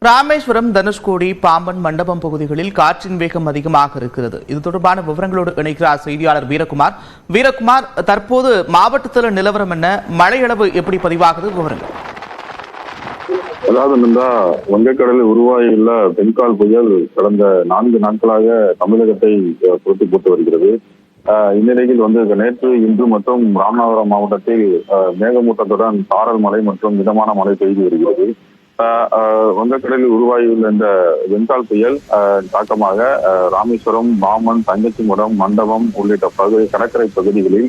ராமேஸ்வரம், தனுஷ்கோடி, பாம்பன், மண்டபம் பகுதிகளில் காற்றின் வேகம் அதிகமாக இருக்கிறது. இது தொடர்பான விவரங்களோடு இணைக்கிறார் செய்தியாளர் வீரகுமார். வீரகுமார், தற்போது மாவட்டத்தில் நிலவரம் என்ன? மழையளவு எப்படி பதிவாகுது? விவரங்கள். அதாவது வங்கக்கடலில் உருவாகியுள்ள பெண்கால் புயல் கடந்த 4 நாட்களாக தமிழகத்தை புரட்டி போட்டு வருகிறது. இந்நிலையில் நேற்று, இன்று மற்றும் ராமநாதபுரம் மாவட்டத்தில் மேகமூட்டத்துடன் சாரல் மழை மற்றும் மிதமான மழை பெய்து வருகிறது. வங்கக்கடலில் உருவாகியுள்ள இந்த வெண்கால் புயல் தாக்கமாக ராமேஸ்வரம், பாம்பன், தங்கச்சிமடம், மண்டபம் உள்ளிட்ட கடற்கரை பகுதிகளில்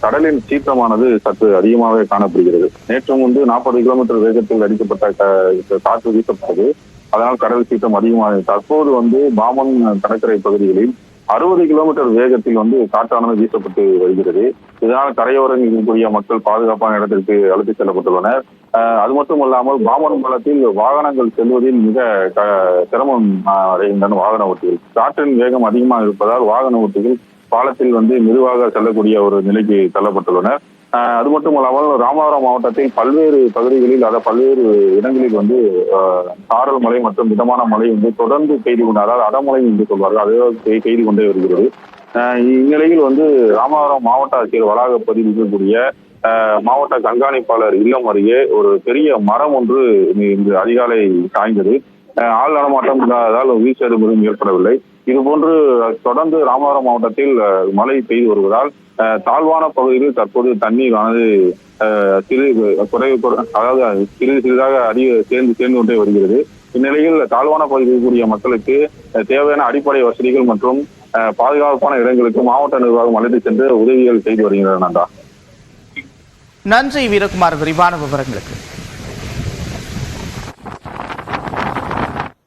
கடலின் சீற்றமானது சற்று அதிகமாக காணப்படுகிறது. நேற்று முன்பு 40 கிலோமீட்டர் வேகத்தில் அடிக்கப்பட்ட காற்று வீசப்பட்டது. அதனால் கடல் சீற்றம் அதிகமாக தற்போது பாம்பன் கடற்கரை பகுதிகளில் 60 கிலோமீட்டர் வேகத்தில் காற்றானது வீசப்பட்டு வருகிறது. இதனால் கரையோரங்களில் இருக்கக்கூடிய மக்கள் பாதுகாப்பான இடத்திற்கு அழைத்துச் செல்லப்பட்டுள்ளனர். அது மட்டுமல்லாமல் பாம்பன் பாலத்தில் வாகனங்கள் செல்வதில் மிக சிரமம் அடைகின்றன வாகன ஓட்டிகள். காற்றின் வேகம் அதிகமாக இருப்பதால் வாகன ஓட்டிகள் பாலத்தில் மெதுவாக செல்லக்கூடிய ஒரு நிலைக்கு தள்ளப்பட்டுள்ளனர். அது மட்டுமல்லாமல் ராமநாதபுரம் மாவட்டத்தில் பல்வேறு பகுதிகளில் பல்வேறு இடங்களில் சாரல் மழை மற்றும் மிதமான மழை தொடர்ந்து பெய்து கொண்டு, அதாவது அடமழை என்று சொல்வார்கள், அதே பெய்து கொண்டே வருகிறது. இந்நிலையில் ராமநாதபுரம் மாவட்ட ஆட்சியர் வளாக பகுதியில் இருக்கக்கூடிய மாவட்ட கண்காணிப்பாளர் இல்லம் அருகே ஒரு பெரிய மரம் ஒன்று இன்று அதிகாலை சாய்ந்தது. ஆள் நடமாட்டம் இல்லாததால் உயிர் சேதம் எதுவும் ஏற்படவில்லை. இதுபோன்று தொடர்ந்து ராமநாதபுரம் மாவட்டத்தில் மழை பெய்து வருவதால் தாழ்வான பகுதியில் தற்போது தண்ணீர் ஆனது சிறிதாக சேர்ந்து கொண்டே வருகிறது. இந்நிலையில் தாழ்வான பகுதியில் இருக்கக்கூடிய மக்களுக்கு தேவையான அடிப்படை வசதிகள் மற்றும் பாதுகாப்பான இடங்களுக்கு மாவட்ட நிர்வாகம் அழைத்து சென்று உதவிகள் செய்து வருகின்றன. நன்றி வீரகுமார், விரிவான விவரங்களுக்கு.